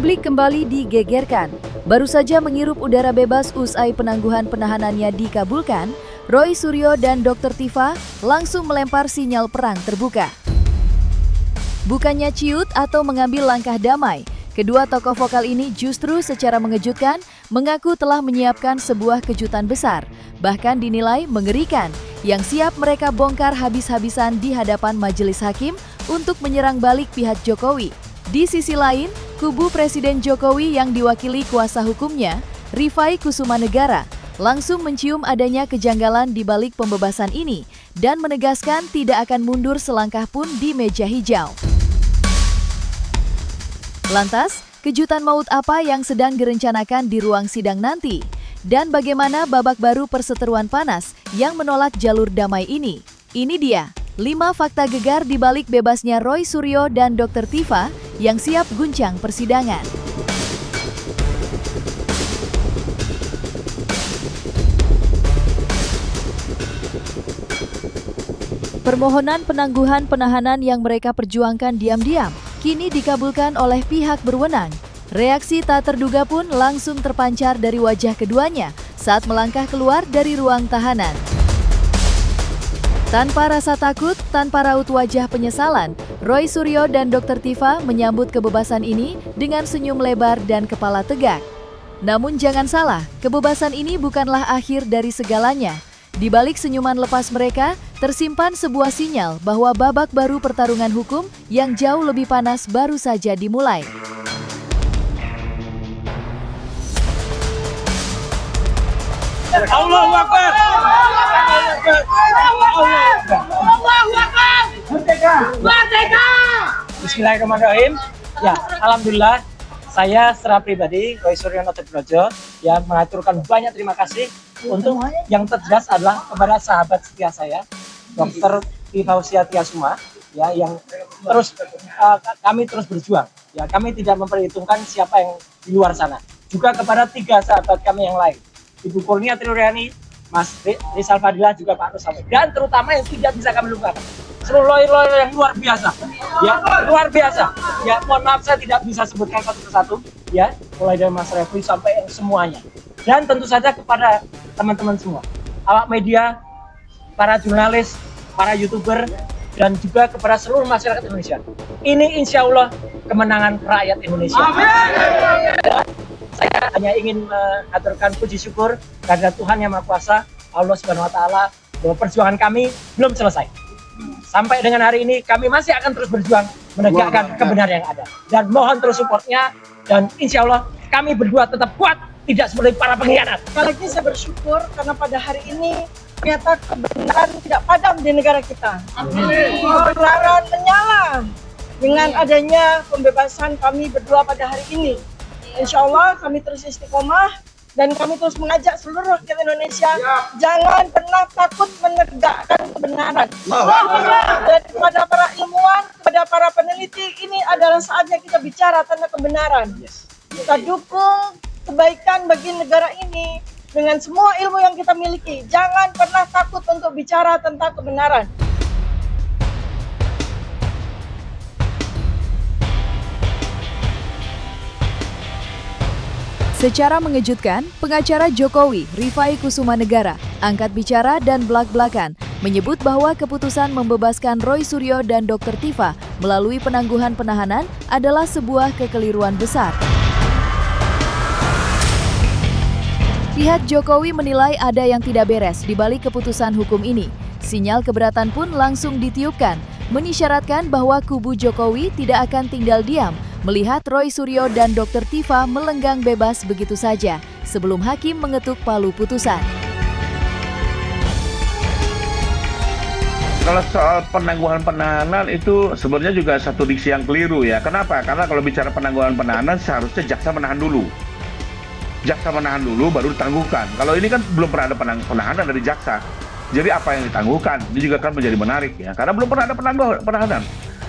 Publik kembali digegerkan. Baru saja menghirup udara bebas usai penangguhan penahanannya dikabulkan, Roy Suryo dan Dr. Tifa langsung melempar sinyal perang terbuka. Bukannya ciut atau mengambil langkah damai, kedua tokoh vokal ini justru secara mengejutkan mengaku telah menyiapkan sebuah kejutan besar, bahkan dinilai mengerikan, yang siap mereka bongkar habis-habisan di hadapan majelis hakim untuk menyerang balik pihak Jokowi. Di sisi lain, kubu Presiden Jokowi yang diwakili kuasa hukumnya, Rifai Kusumanegara, langsung mencium adanya kejanggalan di balik pembebasan ini dan menegaskan tidak akan mundur selangkah pun di meja hijau. Lantas, kejutan maut apa yang sedang direncanakan di ruang sidang nanti? Dan bagaimana babak baru perseteruan panas yang menolak jalur damai ini? Ini dia, 5 fakta gegar di balik bebasnya Roy Suryo dan Dr. Tifa yang siap guncang persidangan. Permohonan penangguhan penahanan yang mereka perjuangkan diam-diam kini dikabulkan oleh pihak berwenang. Reaksi tak terduga pun langsung terpancar dari wajah keduanya saat melangkah keluar dari ruang tahanan. Tanpa rasa takut, tanpa raut wajah penyesalan, Roy Suryo dan Dr. Tifa menyambut kebebasan ini dengan senyum lebar dan kepala tegak. Namun jangan salah, kebebasan ini bukanlah akhir dari segalanya. Di balik senyuman lepas mereka, tersimpan sebuah sinyal bahwa babak baru pertarungan hukum yang jauh lebih panas baru saja dimulai. Allahu Akbar. Allahu Akbar. Merdeka. Merdeka. Bismillahirrahmanirrahim. Ya, alhamdulillah saya secara pribadi Roy Suryo Brojo ya mengaturkan banyak terima kasih untuk yang terjelas adalah kepada sahabat setia saya Dr. Tifa Tiasuma ya yang terus kami terus berjuang. Ya, kami tidak memperhitungkan siapa yang di luar sana. Juga kepada 3 sahabat kami yang lain. Ibu Kurnia Triuryani, Mas Rizal Fadilah, juga Pak Rusami. Dan terutama yang tidak bisa kami lupakan, seluruh lawyer-lawyer yang luar biasa. Ya, luar biasa. Ya, mohon maaf saya tidak bisa sebutkan satu persatu. Ya, mulai dari Mas Refli sampai yang semuanya. Dan tentu saja kepada teman-teman semua, awak media, para jurnalis, para YouTuber, dan juga kepada seluruh masyarakat Indonesia. Ini insya Allah kemenangan rakyat Indonesia. Amin. Saya hanya ingin mengaturkan puji syukur kepada Tuhan Yang Maha Kuasa, Allah Subhanahu Wa Taala, bahwa perjuangan kami belum selesai. Sampai dengan hari ini kami masih akan terus berjuang menegakkan kebenaran yang ada. Dan mohon terus supportnya, dan insya Allah kami berdua tetap kuat, tidak seperti para pengkhianat. Sekali lagi saya bersyukur karena pada hari ini ternyata kebenaran tidak padam di negara kita. Kebenaran menyala dengan adanya pembebasan kami berdua pada hari ini. Insya Allah kami terus istiqomah dan kami terus mengajak seluruh rakyat Indonesia jangan pernah takut menegakkan kebenaran. Dan kepada para ilmuwan, kepada para peneliti, ini adalah saatnya kita bicara tentang kebenaran. Kita dukung kebaikan bagi negara ini dengan semua ilmu yang kita miliki. Jangan pernah takut untuk bicara tentang kebenaran. Secara mengejutkan, pengacara Jokowi, Rifai Kusumanegara, angkat bicara dan belak-belakan, menyebut bahwa keputusan membebaskan Roy Suryo dan Dr. Tifa melalui penangguhan penahanan adalah sebuah kekeliruan besar. Pihak Jokowi menilai ada yang tidak beres di balik keputusan hukum ini. Sinyal keberatan pun langsung ditiupkan, mengisyaratkan bahwa kubu Jokowi tidak akan tinggal diam melihat Roy Suryo dan Dr. Tifa melenggang bebas begitu saja sebelum hakim mengetuk palu putusan. Kalau soal penangguhan penahanan itu sebenarnya juga satu diksi yang keliru ya. Kenapa? Karena kalau bicara penangguhan penahanan seharusnya jaksa menahan dulu. Jaksa menahan dulu baru ditangguhkan. Kalau ini kan belum pernah ada penahanan dari jaksa. Jadi apa yang ditangguhkan? Ini juga kan menjadi menarik ya. Karena belum pernah ada penahanan.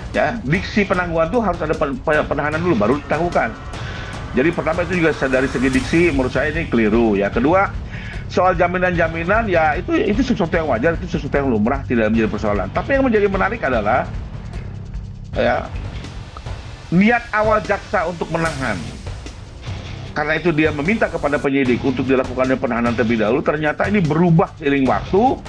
Ya, diksi penangguhan itu harus ada penahanan dulu baru ditangguhkan. Jadi pertama itu juga dari segi diksi menurut saya ini keliru ya. Kedua, soal jaminan-jaminan ya itu sesuatu yang wajar, itu sesuatu yang lumrah, tidak menjadi persoalan. Tapi yang menjadi menarik adalah ya niat awal jaksa untuk menahan karena itu dia meminta kepada penyidik untuk dilakukannya penahanan terlebih dahulu. Ternyata ini berubah seiring waktu,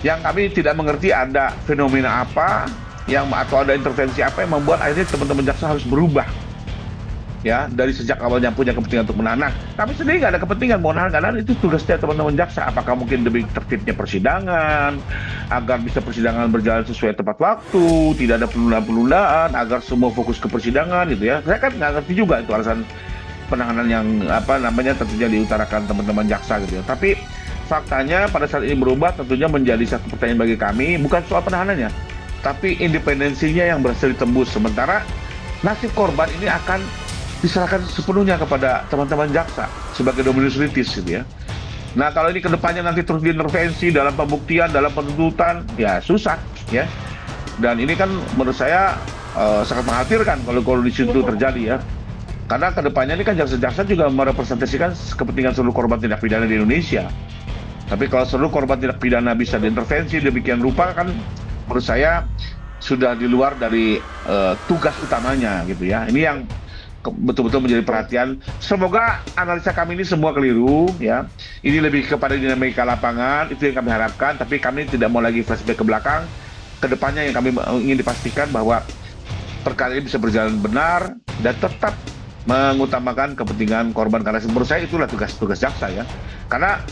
yang kami tidak mengerti ada fenomena apa atau ada intervensi apa yang membuat akhirnya teman-teman jaksa harus berubah. Ya, dari sejak awalnya punya kepentingan untuk menahan. Nah, kami sendiri nggak ada kepentingan mau nahan, karena itu tugasnya teman-teman jaksa. Apakah mungkin demi tertibnya persidangan, agar bisa persidangan berjalan sesuai tepat waktu, tidak ada penundaan-penundaan, agar semua fokus ke persidangan gitu ya. Saya kan nggak ngerti juga itu alasan penahanan yang tentunya diutarakan teman-teman jaksa gitu ya. Tapi faktanya pada saat ini berubah, tentunya menjadi satu pertanyaan bagi kami, bukan soal penahanannya, tapi independensinya yang berhasil ditembus. Sementara nasib korban ini akan diserahkan sepenuhnya kepada teman-teman jaksa sebagai dominus litis gitu ya. Nah, kalau ini kedepannya nanti terus diintervensi dalam pembuktian, dalam penuntutan, ya susah ya. Dan ini kan menurut saya sangat mengkhawatirkan kalau kondisi itu terjadi ya. Karena kedepannya ini kan jaksa-jaksa juga merepresentasikan kepentingan seluruh korban tindak pidana di Indonesia. Tapi kalau seluruh korban tindak pidana bisa diintervensi demikian rupa, kan menurut saya sudah di luar dari tugas utamanya gitu ya. Ini yang betul-betul menjadi perhatian. Semoga analisa kami ini semua keliru ya. Ini lebih kepada dinamika lapangan, itu yang kami harapkan. Tapi kami tidak mau lagi flashback ke belakang. Kedepannya yang kami ingin dipastikan bahwa perkara ini bisa berjalan benar dan tetap mengutamakan kepentingan korban, karena menurut saya itulah tugas jaksa ya. Karena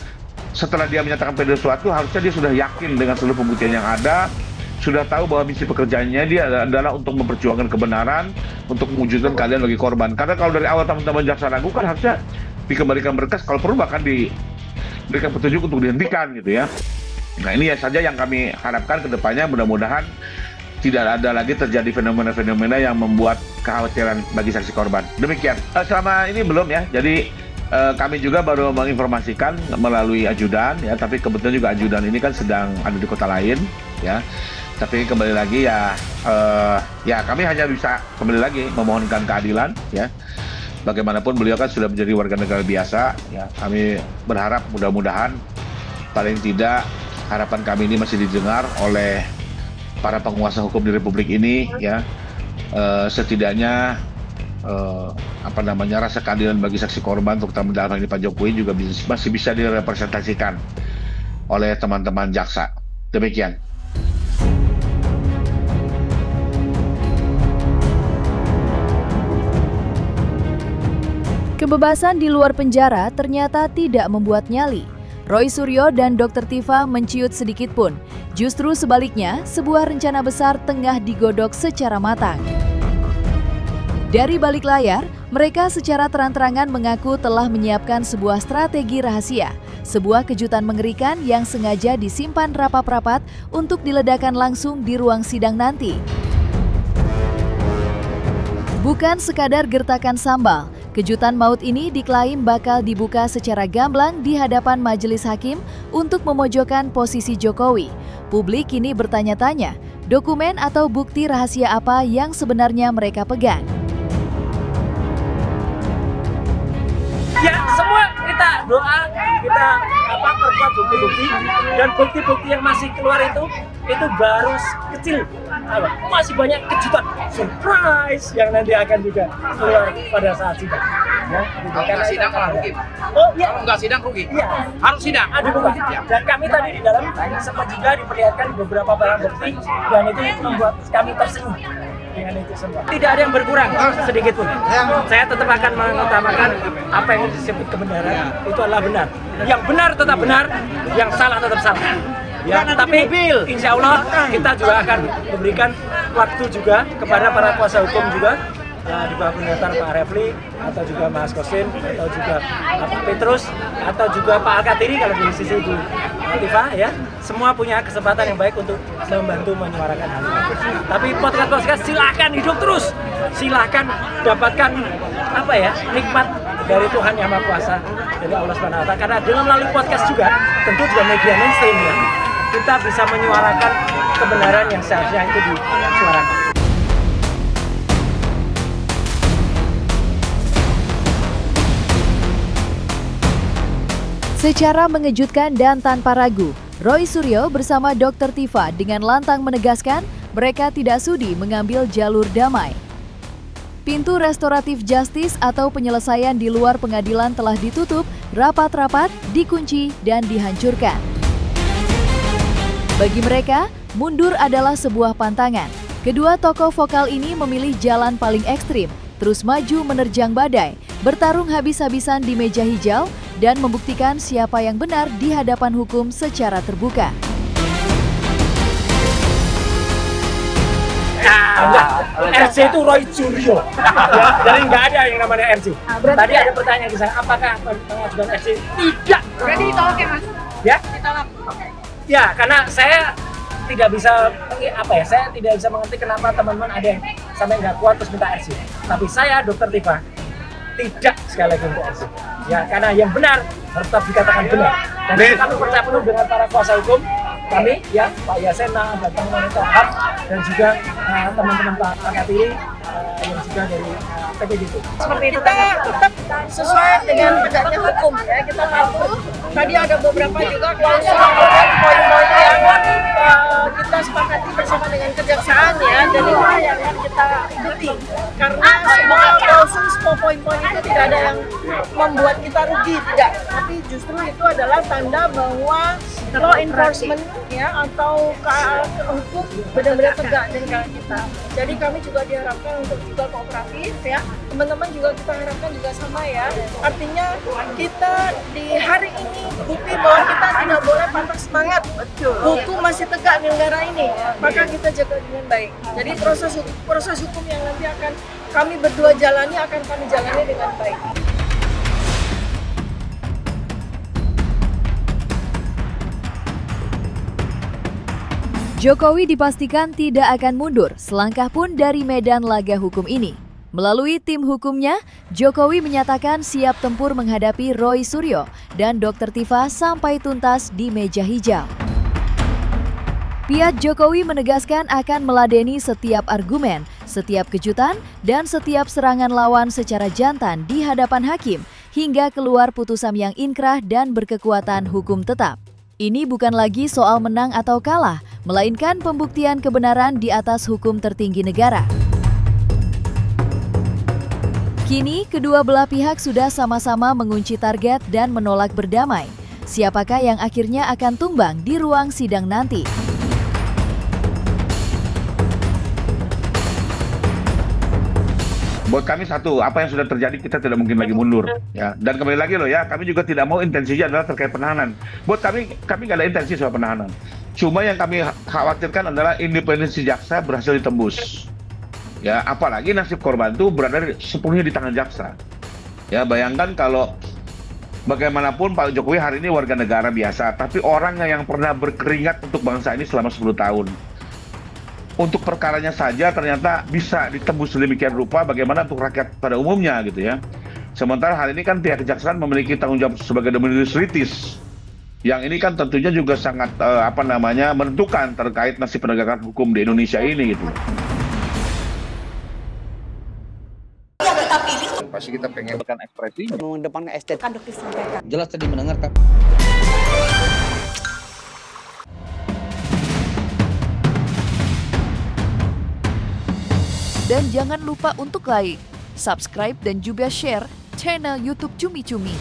setelah dia menyatakan pada sesuatu, harusnya dia sudah yakin dengan seluruh pembuktian yang ada, sudah tahu bahwa misi pekerjaannya dia adalah untuk memperjuangkan kebenaran, untuk mewujudkan keadilan bagi korban. Karena kalau dari awal teman-teman jaksa ragu, kan harusnya dikembalikan berkas, kalau perlu bahkan diberikan petunjuk untuk dihentikan gitu ya. Nah, ini ya saja yang kami harapkan ke depannya, mudah-mudahan tidak ada lagi terjadi fenomena-fenomena yang membuat kekhawatiran bagi saksi korban. Demikian. Selama ini belum ya, jadi kami juga baru menginformasikan melalui ajudan ya, tapi kebetulan juga ajudan ini kan sedang ada di kota lain ya. Tapi kembali lagi ya kami hanya bisa kembali lagi memohonkan keadilan ya. Bagaimanapun beliau kan sudah menjadi warga negara biasa ya. Kami berharap mudah-mudahan paling tidak harapan kami ini masih didengar oleh para penguasa hukum di Republik ini ya. Setidaknya rasa keadilan bagi saksi korban, terutama dalam hal ini Pak Jokowi, juga masih bisa direpresentasikan oleh teman-teman jaksa. Demikian. Kebebasan di luar penjara ternyata tidak membuat nyali. Roy Suryo dan Dr. Tifa menciut sedikit pun. Justru sebaliknya, sebuah rencana besar tengah digodok secara matang. Dari balik layar, mereka secara terang-terangan mengaku telah menyiapkan sebuah strategi rahasia, sebuah kejutan mengerikan yang sengaja disimpan rapat-rapat untuk diledakkan langsung di ruang sidang nanti. Bukan sekadar gertakan sambal, kejutan maut ini diklaim bakal dibuka secara gamblang di hadapan majelis hakim untuk memojokkan posisi Jokowi. Publik kini bertanya-tanya, dokumen atau bukti rahasia apa yang sebenarnya mereka pegang? Ya, semua kita doa, kita perkuat bukti-bukti, dan bukti-bukti yang masih keluar itu baru kecil. Masih banyak kejutan, surprise yang nanti akan juga keluar pada saat sidang. Ya, kalau nggak sidang malah rugi. Oh iya. Kalau nggak sidang rugi. Iya. Harus sidang. Ada bukti. Dan kami tadi di dalam sempat juga diperlihatkan beberapa barang bukti, dan itu membuat kami tersenyum dengan itu semua. Tidak ada yang berkurang sedikit pun. Saya tetap akan mengutamakan apa yang disebut kebenaran itu adalah benar. Yang benar tetap benar, yang salah tetap salah. Ya, tapi insya Allah kita juga akan memberikan waktu juga kepada para kuasa hukum juga, ya, di bawah pemerintahan Pak Refli, atau juga Mas Kosin, atau juga Pak Petrus, atau juga Pak Al-Katiri kalau di sisi Bu Tifa, ya, semua punya kesempatan yang baik untuk membantu menyuarakan hal ini. Tapi podcast silakan hidup terus, silakan dapatkan nikmat dari Tuhan Yang Maha Kuasa, dari Allah Subhanahu Wa Taala. Karena dengan melalui podcast juga, tentu juga media mainstream ya, kita bisa menyuarakan kebenaran yang seharusnya itu disuarakan. Secara mengejutkan dan tanpa ragu, Roy Suryo bersama Dr. Tifa dengan lantang menegaskan mereka tidak sudi mengambil jalur damai. Pintu restoratif justice atau penyelesaian di luar pengadilan telah ditutup, rapat-rapat, dikunci, dan dihancurkan. Bagi mereka, mundur adalah sebuah pantangan. Kedua tokoh vokal ini memilih jalan paling ekstrim, terus maju menerjang badai, bertarung habis-habisan di meja hijau, dan membuktikan siapa yang benar di hadapan hukum secara terbuka. RC itu Roy Suryo. Ya, jadi nggak ada yang namanya RC. Tadi ada pertanyaan di sana, apakah pengajuan RC? Tidak. Berarti ditolak ya Mas? Ya? Ditolak. Ya, karena saya tidak bisa saya tidak bisa mengerti kenapa teman-teman ada yang sampai nggak kuat terus minta RC. Tapi saya, Dr. Tifa, tidak sekali lagi untuk RC. Ya, karena yang benar harus tetap dikatakan benar. Dan kami percaya penuh dengan para kuasa hukum kami, ya Pak Yasena, dan teman-teman HAM, dan juga teman-teman Pak Katiri yang juga dari PPDP. Seperti itu kita tetap sesuai dengan tegaknya hukum ya. Kita tahu tadi ada beberapa juga klausul dan poin-poin yang kita sepakati bersama dengan kejaksaan ya, dan itu yang akan kita ikuti karena semua klausul, semua poin-poin itu tidak ada yang membuat kita rugi, tidak, tapi justru itu adalah tanda bahwa law enforcement ya atau hukum benar-benar tegak di negara kita. Jadi kami juga diharapkan untuk juga kooperatif ya. Teman-teman juga kita harapkan juga sama ya. Artinya kita di hari ini bukti bahwa kita tidak boleh patah semangat. Hukum masih tegak di negara ini. Maka kita jaga dengan baik. Jadi proses hukum yang nanti akan kami berdua jalani akan kami jalani dengan baik. Jokowi dipastikan tidak akan mundur selangkah pun dari medan laga hukum ini. Melalui tim hukumnya, Jokowi menyatakan siap tempur menghadapi Roy Suryo dan Dr. Tifa sampai tuntas di meja hijau. Pihak Jokowi menegaskan akan meladeni setiap argumen, setiap kejutan, dan setiap serangan lawan secara jantan di hadapan hakim hingga keluar putusan yang inkrah dan berkekuatan hukum tetap. Ini bukan lagi soal menang atau kalah, melainkan pembuktian kebenaran di atas hukum tertinggi negara. Kini, kedua belah pihak sudah sama-sama mengunci target dan menolak berdamai. Siapakah yang akhirnya akan tumbang di ruang sidang nanti? Buat kami satu, apa yang sudah terjadi kita tidak mungkin lagi mundur, ya. Dan kembali lagi loh ya, kami juga tidak mau intensinya adalah terkait penahanan. Buat kami nggak ada intensi soal penahanan. Cuma yang kami khawatirkan adalah independensi jaksa berhasil ditembus. Ya, apalagi nasib korban itu berada sepenuhnya di tangan jaksa. Ya, bayangkan kalau bagaimanapun Pak Jokowi hari ini warga negara biasa, tapi orang yang pernah berkeringat untuk bangsa ini selama 10 tahun. Untuk perkaranya saja ternyata bisa ditembus sedemikian rupa, bagaimana untuk rakyat pada umumnya gitu ya. Sementara hal ini kan pihak kejaksaan memiliki tanggung jawab sebagai dominus litis. Yang ini kan tentunya juga sangat menentukan terkait nasib penegakan hukum di Indonesia ini gitu. Pasti kita pengen ekspresinya. Mengedepankan estetika disampaikan. Jelas tadi mendengarkan. Dan jangan lupa untuk like, subscribe, dan juga share channel YouTube Cumi Cumi.